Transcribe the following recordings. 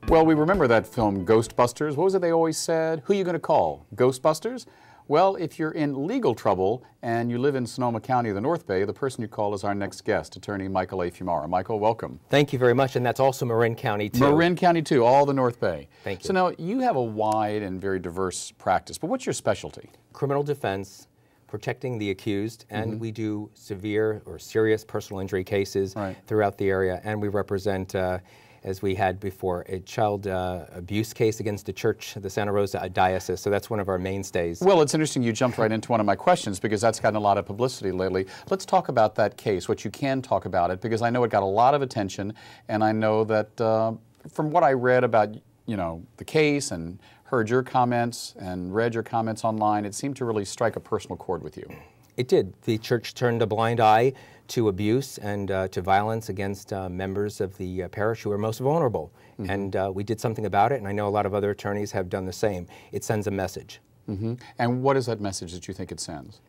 Well, we remember that film Ghostbusters. What was it they always said? Who are you going to call? Ghostbusters? Well, if you're in legal trouble and you live in Sonoma County, the North Bay, the person you call is our next guest, attorney Michael A. Fiumara. Michael, welcome. Thank you very much, and that's also Marin County, too. Marin County, too, all the North Bay. Thank you. So now, you have a wide and very diverse practice, but what's your specialty? Criminal defense, protecting the accused, and we do severe or serious personal injury cases throughout the area, and we represent as we had before, a child abuse case against a church, the Santa Rosa diocese, so that's one of our mainstays. Well, it's interesting you jumped right into one of my questions because that's gotten a lot of publicity lately. Let's talk about that case, what you can talk about it, because I know it got a lot of attention, and I know that from what I read about, the case and heard your comments and read your comments online, it seemed to really strike a personal chord with you. It did. The church turned a blind eye to abuse and to violence against members of the parish who are most vulnerable. And we did something about it, and I know a lot of other attorneys have done the same. It sends a message. And what is that message that you think it sends?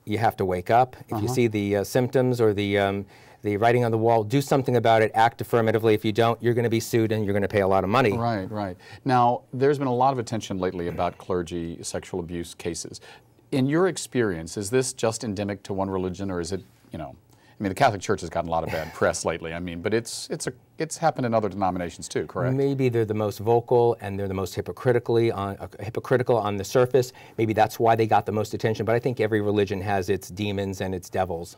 You have to wake up. If you see the symptoms or the writing on the wall, do something about it, act affirmatively. If you don't, you're going to be sued and you're going to pay a lot of money. Right, right. Now, there's been a lot of attention lately about clergy sexual abuse cases. In your experience, is this just endemic to one religion, or is it, I mean, the Catholic Church has gotten a lot of bad press lately, but it's happened in other denominations too, correct? Maybe they're the most vocal and they're the most hypocritical on the surface. Maybe that's why they got the most attention, but I think every religion has its demons and its devils.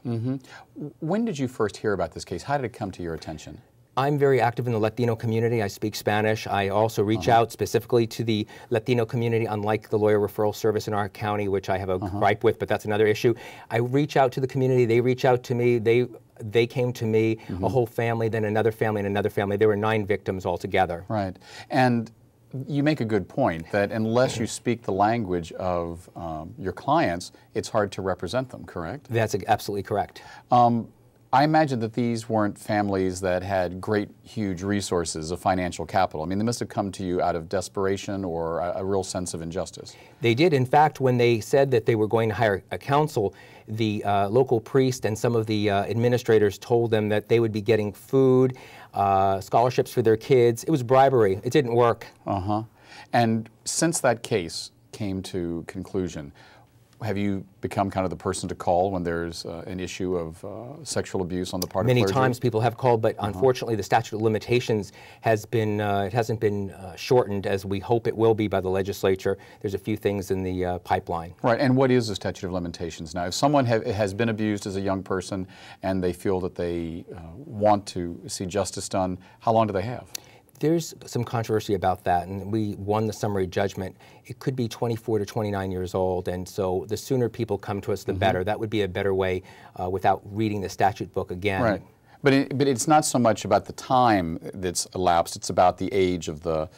When did you first hear about this case? How did it come to your attention? I'm very active in the Latino community. I speak Spanish. I also reach out specifically to the Latino community, unlike the lawyer referral service in our county, which I have a gripe with, but that's another issue. I reach out to the community. They reach out to me. They came to me, a whole family, then another family, and another family. There were 9 victims altogether. Right. And you make a good point that unless you speak the language of your clients, it's hard to represent them, correct? That's absolutely correct. I imagine that these weren't families that had great, huge resources of financial capital. I mean, they must have come to you out of desperation or a real sense of injustice. They did. In fact, when they said that they were going to hire a counsel, the local priest and some of the administrators told them that they would be getting food, scholarships for their kids. It was bribery. It didn't work. And since that case came to conclusion, have you become kind of the person to call when there's an issue of sexual abuse on the part of clergy? Many times people have called, but unfortunately the statute of limitations has been, it hasn't been shortened as we hope it will be by the legislature. There's a few things in the pipeline. Right, and what is the statute of limitations now? If someone has been abused as a young person and they feel that they want to see justice done, how long do they have? There's some controversy about that, and we won the summary judgment. It could be 24 to 29 years old, and so the sooner people come to us, the better. That would be a better way without reading the statute book again. Right, but it's not so much about the time that's elapsed, it's about the age of the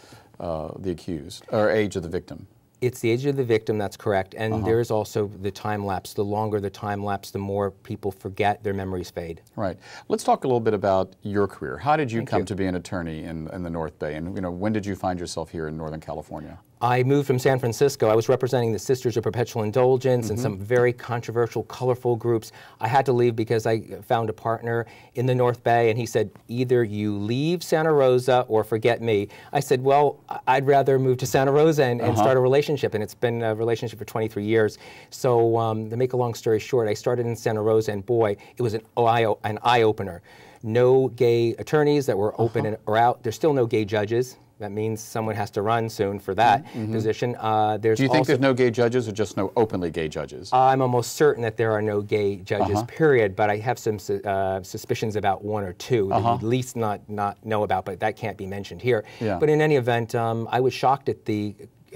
accused, or age of the victim. It's the age of the victim, that's correct, and there is also the time lapse. The longer the time lapse, the more people forget, their memories fade. Right. Let's talk a little bit about your career. How did you come to be an attorney in the North Bay, and when did you find yourself here in Northern California? I moved from San Francisco. I was representing the Sisters of Perpetual Indulgence and some very controversial, colorful groups. I had to leave because I found a partner in the North Bay, and he said, either you leave Santa Rosa or forget me. I said, well, I'd rather move to Santa Rosa and start a relationship, and it's been a relationship for 23 years. So to make a long story short, I started in Santa Rosa, and boy, it was an eye-opener. No gay attorneys that were open or out. There's still no gay judges. That means someone has to run soon for that position. Do you think there's no gay judges or just no openly gay judges? I'm almost certain that there are no gay judges, period, but I have some suspicions about 1 or 2 that at least not know about, but that can't be mentioned here. But in any event, I was shocked at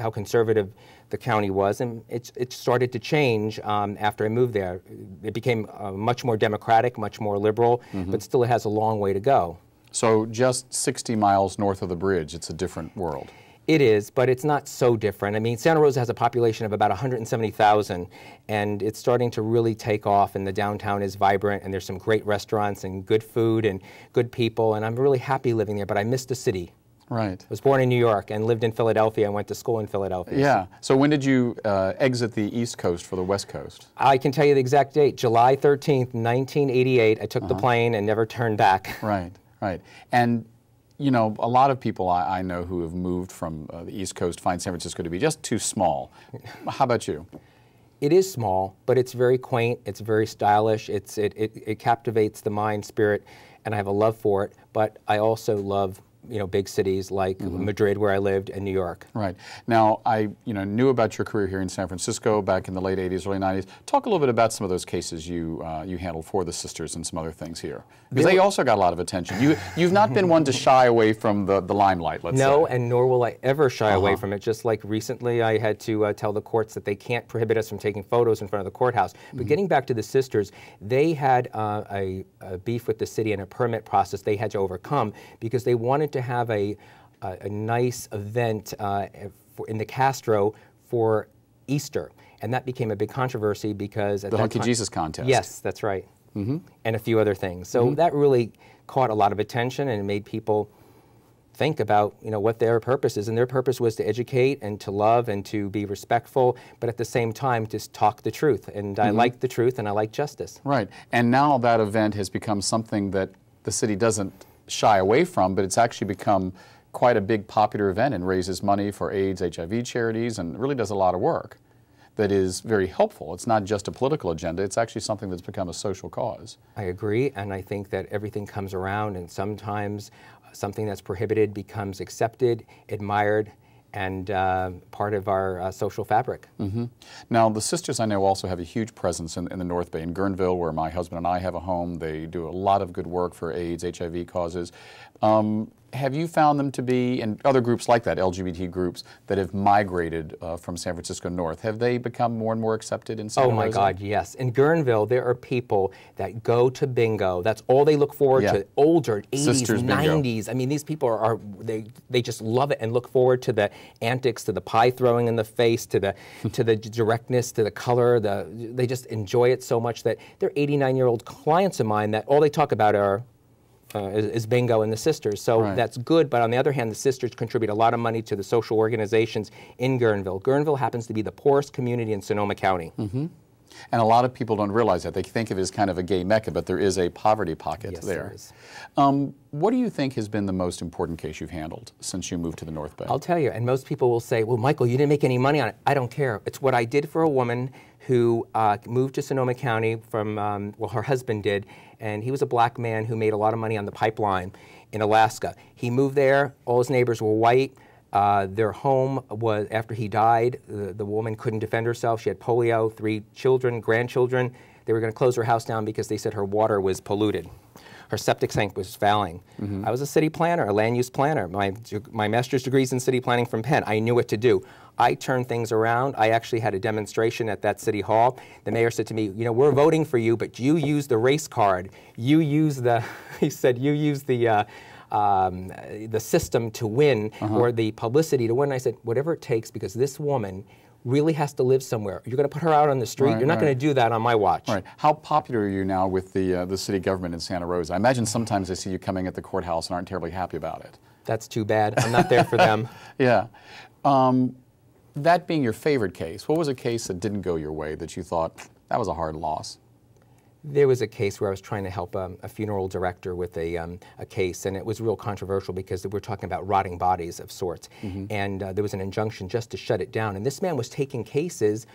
how conservative the county was, and it started to change after I moved there. It became much more democratic, much more liberal, but still it has a long way to go. So just 60 miles north of the bridge, it's a different world. It is, but it's not so different. I mean, Santa Rosa has a population of about 170,000, and it's starting to really take off, and the downtown is vibrant, and there's some great restaurants and good food and good people, and I'm really happy living there, but I miss the city. Right. I was born in New York and lived in Philadelphia and went to school in Philadelphia. Yeah. So when did you exit the East Coast for the West Coast? I can tell you the exact date, July 13th, 1988. I took the plane and never turned back. Right, right. And you know, a lot of people I know who have moved from the East Coast find San Francisco to be just too small. How about you? It is small, but it's very quaint. It's very stylish. It captivates the mind, spirit, and I have a love for it. But I also love, you know, big cities like Madrid, where I lived, and New York. Right. Now, I knew about your career here in San Francisco back in the late 80s, early 90s. Talk a little bit about some of those cases you handled for the sisters and some other things here. Because they also got a lot of attention. You've not been one to shy away from the limelight, let's say. No, and nor will I ever shy away from it. Just like recently I had to tell the courts that they can't prohibit us from taking photos in front of the courthouse. But getting back to the sisters, they had a beef with the city and a permit process they had to overcome because they wanted to have a nice event in the Castro for Easter. And that became a big controversy because at the that Hunky time, Jesus contest. Yes, that's right. And a few other things. So that really caught a lot of attention and it made people think about, you know, what their purpose is. And their purpose was to educate and to love and to be respectful, but at the same time, just talk the truth. And I like the truth and I like justice. Right. And now that event has become something that the city doesn't shy away from, but it's actually become quite a big popular event and raises money for AIDS, HIV charities, and really does a lot of work that is very helpful. It's not just a political agenda, it's actually something that's become a social cause. I agree, and I think that everything comes around, and sometimes something that's prohibited becomes accepted, admired, and part of our social fabric. Now, the sisters I know also have a huge presence in the North Bay, in Guerneville, where my husband and I have a home. They do a lot of good work for AIDS, HIV causes. Have you found them to be, and other groups like that, LGBT groups, that have migrated from San Francisco north, have they become more and more accepted in Santa Rosa? Oh my God, yes. In Guerneville, there are people that go to bingo. That's all they look forward to. Older, 80s, Sisters 90s. bingo. I mean, these people they just love it and look forward to the antics, to the pie throwing in the face, to the directness, to the color. They just enjoy it so much that they're 89-year-old clients of mine that all they talk about is bingo and the sisters. So that's good, but on the other hand, the sisters contribute a lot of money to the social organizations in Guerneville. Guerneville happens to be the poorest community in Sonoma County. And a lot of people don't realize that. They think of it as kind of a gay mecca, but there is a poverty pocket Yes, there. there is. What do you think has been the most important case you've handled since you moved to the North Bay? I'll tell you, and most people will say, well, Michael, you didn't make any money on it. I don't care. It's what I did for a woman who moved to Sonoma County from, well, her husband did, and he was a black man who made a lot of money on the pipeline in Alaska. He moved there, all his neighbors were white. Their home was, after he died, the woman couldn't defend herself. She had polio, 3 children, grandchildren. They were going to close her house down because they said her water was polluted. Her septic tank was fouling. I was a city planner, a land use planner. My master's degree's in city planning from Penn. I knew what to do. I turned things around. I actually had a demonstration at that city hall. The mayor said to me, you know, we're voting for you, but you use the race card. You use the, he said, you use the system to win or the publicity to win. And I said, whatever it takes, because this woman really has to live somewhere. You're going to put her out on the street. You're not going to do that on my watch. Right. How popular are you now with the city government in Santa Rosa? I imagine sometimes they see you coming at the courthouse and aren't terribly happy about it. That's too bad. I'm not there for them. Yeah. That being your favorite case, what was a case that didn't go your way that you thought, that was a hard loss? There was a case where I was trying to help a funeral director with a case, and it was real controversial because we're talking about rotting bodies of sorts. And there was an injunction just to shut it down. And this man was taking cases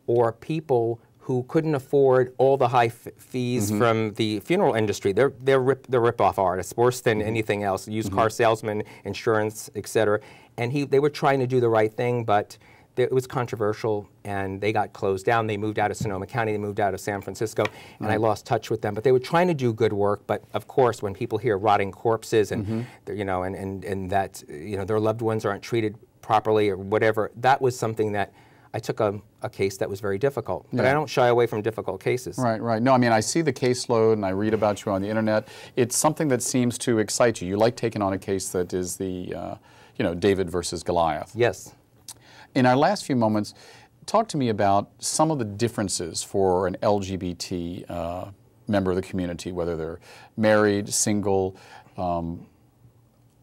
or people who couldn't afford all the high fees from the funeral industry. They're rip-off artists, worse than anything else, used car salesmen, insurance, etc. And they were trying to do the right thing, but it was controversial, and they got closed down. They moved out of Sonoma County, they moved out of San Francisco, and I lost touch with them. But they were trying to do good work, but of course, when people hear rotting corpses and, you know, and that, you know, their loved ones aren't treated properly or whatever, that was something that I took a case that was very difficult. But I don't shy away from difficult cases. Right, right. No, I mean, I see the caseload and I read about you on the internet. It's something that seems to excite you. You like taking on a case that is the, you know, David versus Goliath. Yes. In our last few moments, talk to me about some of the differences for an LGBT member of the community, whether they're married, single.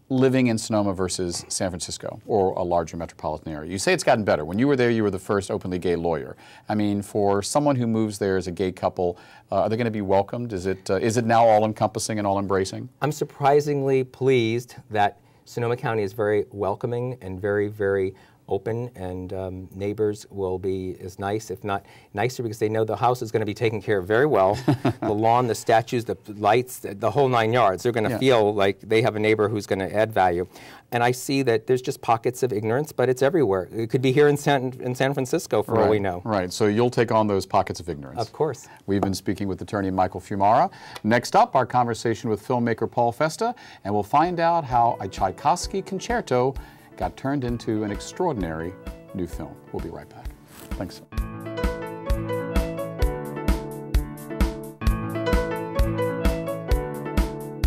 living in Sonoma versus San Francisco or a larger metropolitan area? You say it's gotten better. When you were there, you were the first openly gay lawyer. I mean, for someone who moves there as a gay couple, are they going to be welcomed? Is it now all-encompassing and all-embracing? I'm surprisingly pleased that Sonoma County is very welcoming and very, very open, and neighbors will be as nice, if not nicer, because they know the house is going to be taken care of very well. The lawn, the statues, the lights, the whole 9 yards. They're going to feel like they have a neighbor who's going to add value. And I see that there's just pockets of ignorance, but it's everywhere. It could be here in San Francisco, for all we know. Right. So you'll take on those pockets of ignorance. Of course. We've been speaking with attorney Michael Fiumara. Next up, our conversation with filmmaker Paul Festa, and we'll find out how a Tchaikovsky concerto got turned into an extraordinary new film. We'll be right back. Thanks.